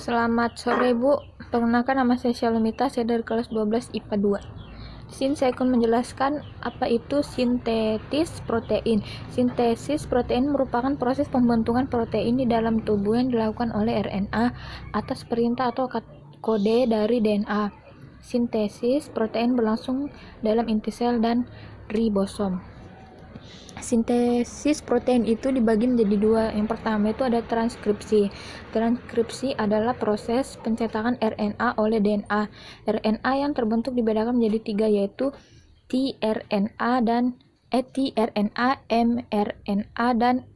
Selamat sore Bu, perkenalkan nama saya Syalumita, saya dari kelas 12 IPA 2. Di sini saya akan menjelaskan apa itu sintetis protein. Sintesis protein merupakan proses pembentukan protein di dalam tubuh yang dilakukan oleh RNA atas perintah atau kode dari DNA. Sintesis protein berlangsung dalam inti sel dan ribosom. Sintesis protein itu dibagi menjadi dua. Yang pertama itu ada transkripsi. Transkripsi adalah proses pencetakan RNA oleh DNA. RNA yang terbentuk dibedakan menjadi tiga, yaitu tRNA, mRNA, dan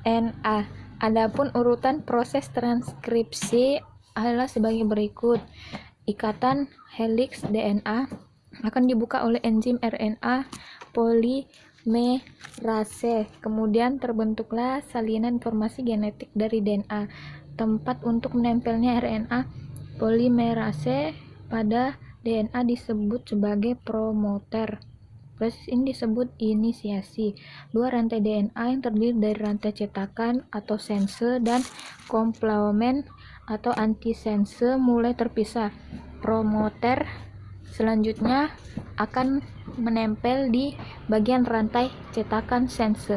rRNA. Adapun urutan proses transkripsi adalah sebagai berikut. Ikatan heliks DNA akan dibuka oleh enzim RNA polimerase. Kemudian terbentuklah salinan informasi genetik dari DNA. Tempat untuk menempelnya RNA polimerase pada DNA disebut sebagai promoter. Proses ini disebut inisiasi. Dua rantai DNA yang terdiri dari rantai cetakan atau sense dan komplement atau antisense mulai terpisah. Promoter selanjutnya akan menempel di bagian rantai cetakan sense.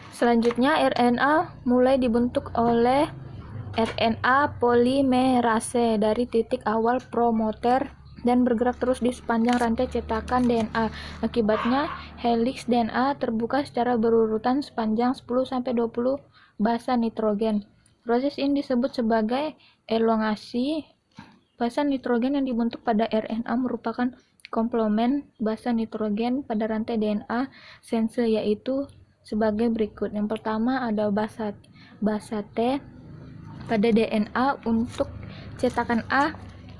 Selanjutnya RNA mulai dibentuk oleh RNA polimerase dari titik awal promoter dan bergerak terus di sepanjang rantai cetakan DNA. Akibatnya heliks DNA terbuka secara berurutan sepanjang 10-20 basa nitrogen. Proses ini disebut sebagai elongasi. Basa nitrogen yang dibentuk pada RNA merupakan komplement basa nitrogen pada rantai DNA sense, yaitu sebagai berikut. Yang pertama ada basa T pada DNA untuk cetakan A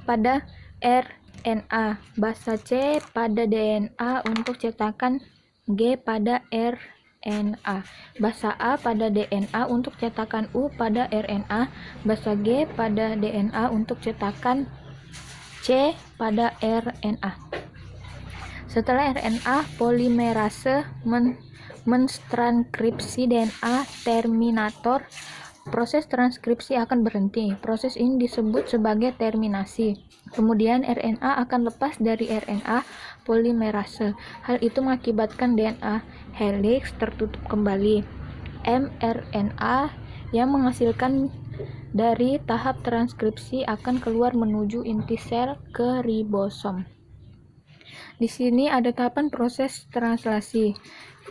pada RNA, basa C pada DNA untuk cetakan G pada RNA, basa A pada DNA untuk cetakan U pada RNA, basa G pada DNA untuk cetakan C pada RNA. Setelah RNA polimerase mentranskripsi DNA terminator, proses transkripsi akan berhenti. Proses ini disebut sebagai terminasi. Kemudian RNA akan lepas dari RNA polimerase. Hal itu mengakibatkan DNA heliks tertutup kembali. mRNA yang menghasilkan dari tahap transkripsi akan keluar menuju inti sel ke ribosom. Di sini ada tahapan proses translasi.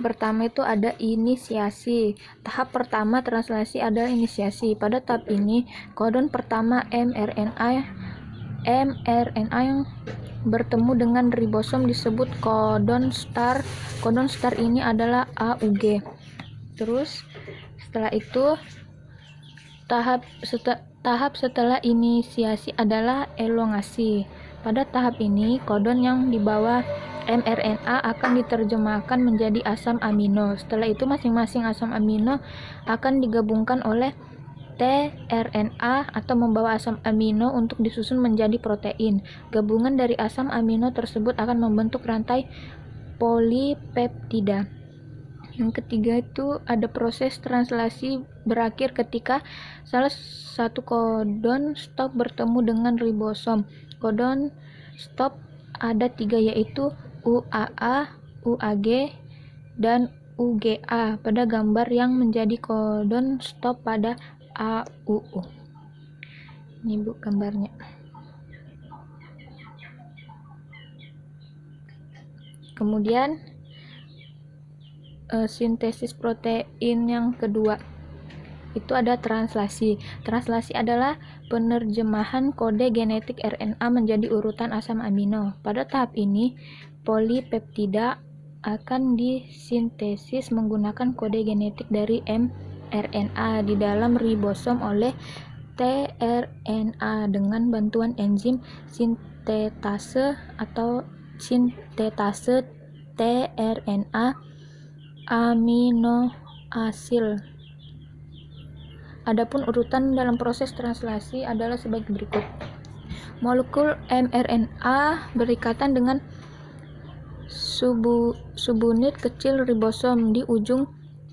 Pertama itu ada inisiasi. Tahap pertama translasi adalah inisiasi. Pada tahap ini, kodon pertama mRNA yang bertemu dengan ribosom disebut kodon star. Kodon star ini adalah AUG. Terus setelah itu tahap setelah inisiasi adalah elongasi. Pada tahap ini, kodon yang di bawah mRNA akan diterjemahkan menjadi asam amino. Setelah itu masing-masing asam amino akan digabungkan oleh tRNA atau membawa asam amino untuk disusun menjadi protein. Gabungan dari asam amino tersebut akan membentuk rantai polipeptida. Yang ketiga itu ada proses translasi berakhir ketika salah satu kodon stop bertemu dengan ribosom. Kodon stop ada tiga, yaitu UAA, UAG, dan UGA pada gambar yang menjadi kodon stop pada AUU. Ini Bu gambarnya. Kemudian sintesis protein yang kedua itu ada translasi. Translasi adalah penerjemahan kode genetik RNA menjadi urutan asam amino. Pada tahap ini, polipeptida akan disintesis menggunakan kode genetik dari mRNA di dalam ribosom oleh tRNA dengan bantuan enzim sintetase atau sintetase tRNA aminoasil. Adapun urutan dalam proses translasi adalah sebagai berikut. Molekul mRNA berikatan dengan subunit kecil ribosom di ujung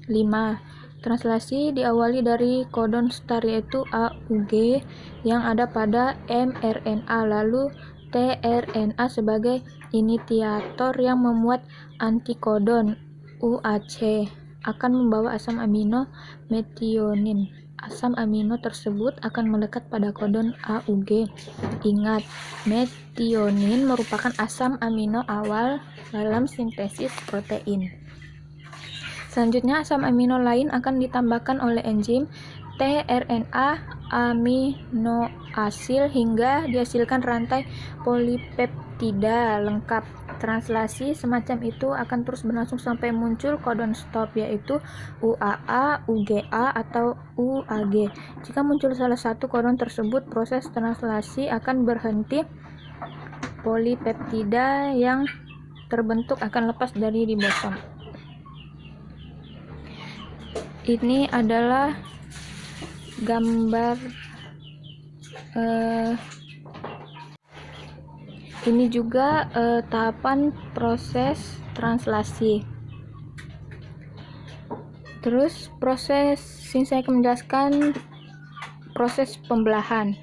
5. Translasi diawali dari kodon start yaitu AUG yang ada pada mRNA, lalu tRNA sebagai inisiator yang memuat antikodon UAC akan membawa asam amino metionin. Asam amino tersebut akan melekat pada kodon AUG. Ingat, metionin merupakan asam amino awal dalam sintesis protein. Selanjutnya, asam amino lain akan ditambahkan oleh enzim tRNA aminoasil hingga dihasilkan rantai polipeptida lengkap. Translasi semacam itu akan terus berlangsung sampai muncul kodon stop yaitu UAA, UGA, atau UAG. Jika muncul salah satu kodon tersebut, proses translasi akan berhenti. Polipeptida yang terbentuk akan lepas dari ribosom. Ini adalah gambar ini juga tahapan proses translasi. Terus sini saya akan menjelaskan proses pembelahan.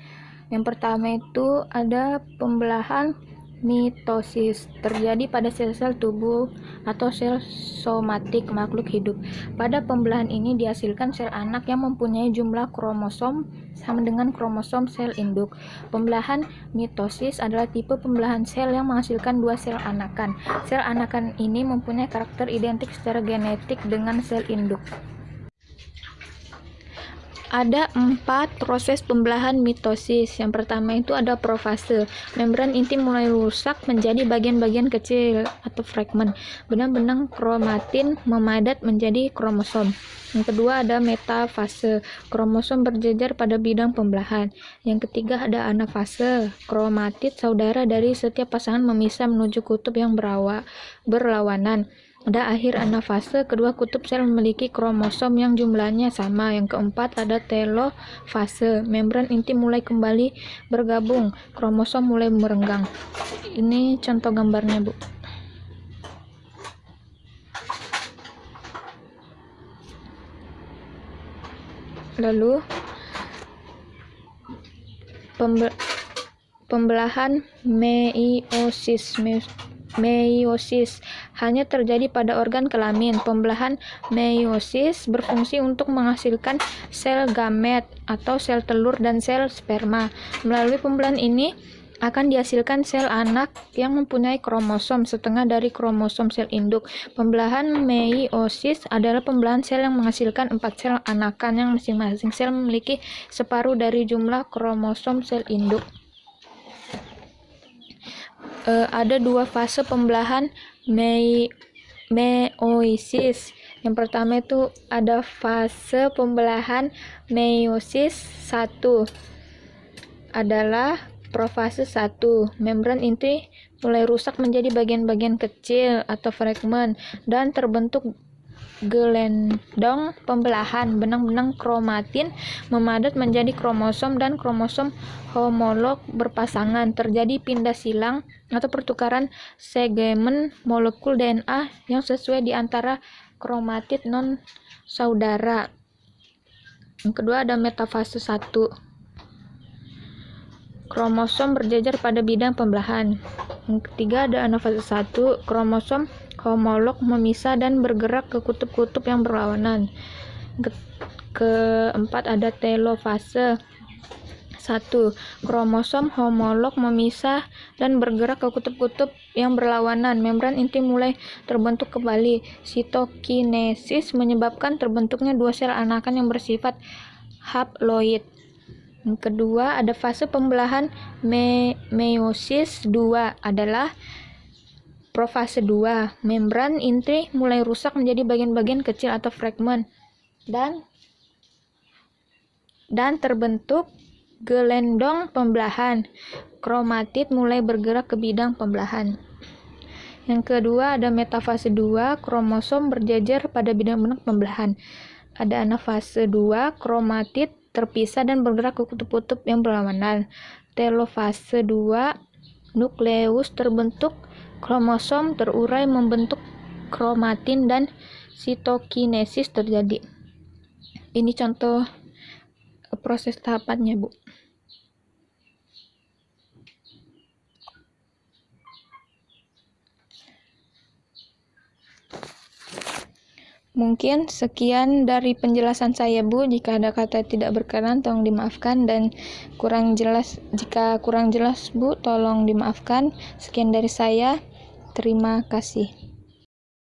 Yang pertama itu ada pembelahan mitosis, terjadi pada sel-sel tubuh atau sel somatik makhluk hidup. Pada pembelahan ini dihasilkan sel anak yang mempunyai jumlah kromosom sama dengan kromosom sel induk. Pembelahan mitosis adalah tipe pembelahan sel yang menghasilkan dua sel anakan. Sel anakan ini mempunyai karakter identik secara genetik dengan sel induk. Ada 4 proses pembelahan mitosis. Yang pertama itu ada profase. Membran inti mulai rusak menjadi bagian-bagian kecil atau fragmen. Benang-benang kromatin memadat menjadi kromosom. Yang kedua ada metafase. Kromosom berjejer pada bidang pembelahan. Yang ketiga ada anafase. Kromatid saudara dari setiap pasangan memisah menuju kutub yang berlawanan. Pada akhir anafase, kedua kutub sel memiliki kromosom yang jumlahnya sama. Yang keempat ada telofase. Membran inti mulai kembali bergabung, kromosom mulai merenggang. Ini contoh gambarnya, Bu. Lalu pembelahan meiosis hanya terjadi pada organ kelamin. Pembelahan meiosis berfungsi untuk menghasilkan sel gamet atau sel telur dan sel sperma. Melalui pembelahan ini akan dihasilkan sel anak yang mempunyai kromosom setengah dari kromosom sel induk. Pembelahan meiosis adalah pembelahan sel yang menghasilkan 4 sel anakan yang masing-masing sel memiliki separuh dari jumlah kromosom sel induk. Ada 2 fase pembelahan meiosis. Yang pertama itu ada fase pembelahan meiosis 1 adalah profase 1. Membran inti mulai rusak menjadi bagian-bagian kecil atau fragmen dan terbentuk gelendong pembelahan. Benang-benang kromatin memadat menjadi kromosom dan kromosom homolog berpasangan. Terjadi pindah silang atau pertukaran segmen molekul DNA yang sesuai di antara kromatid non saudara. Yang kedua ada metafase 1. Kromosom berjejer pada bidang pembelahan. Yang ketiga ada anafase 1. Kromosom homolog memisah dan bergerak ke kutub-kutub yang berlawanan. Keempat ada telofase 1. Kromosom homolog memisah dan bergerak ke kutub-kutub yang berlawanan. Membran inti mulai terbentuk kembali. Sitokinesis menyebabkan terbentuknya 2 sel anakan yang bersifat haploid. Yang kedua ada fase pembelahan meiosis 2 adalah profase 2. Membran inti mulai rusak menjadi bagian-bagian kecil atau fragmen dan terbentuk gelendong pembelahan. Kromatid mulai bergerak ke bidang pembelahan. Yang kedua ada metafase 2. Kromosom berjejer pada bidang pembelahan. Ada anafase 2. Kromatid terpisah dan bergerak ke kutub-kutub yang berlawanan. Telofase 2. Nukleus terbentuk, kromosom terurai membentuk kromatin dan sitokinesis terjadi. Ini contoh proses tahapannya, Bu. Mungkin sekian dari penjelasan saya, Bu. Jika ada kata tidak berkenan, tolong dimaafkan, dan jika kurang jelas, Bu, tolong dimaafkan. Sekian dari saya. Terima kasih.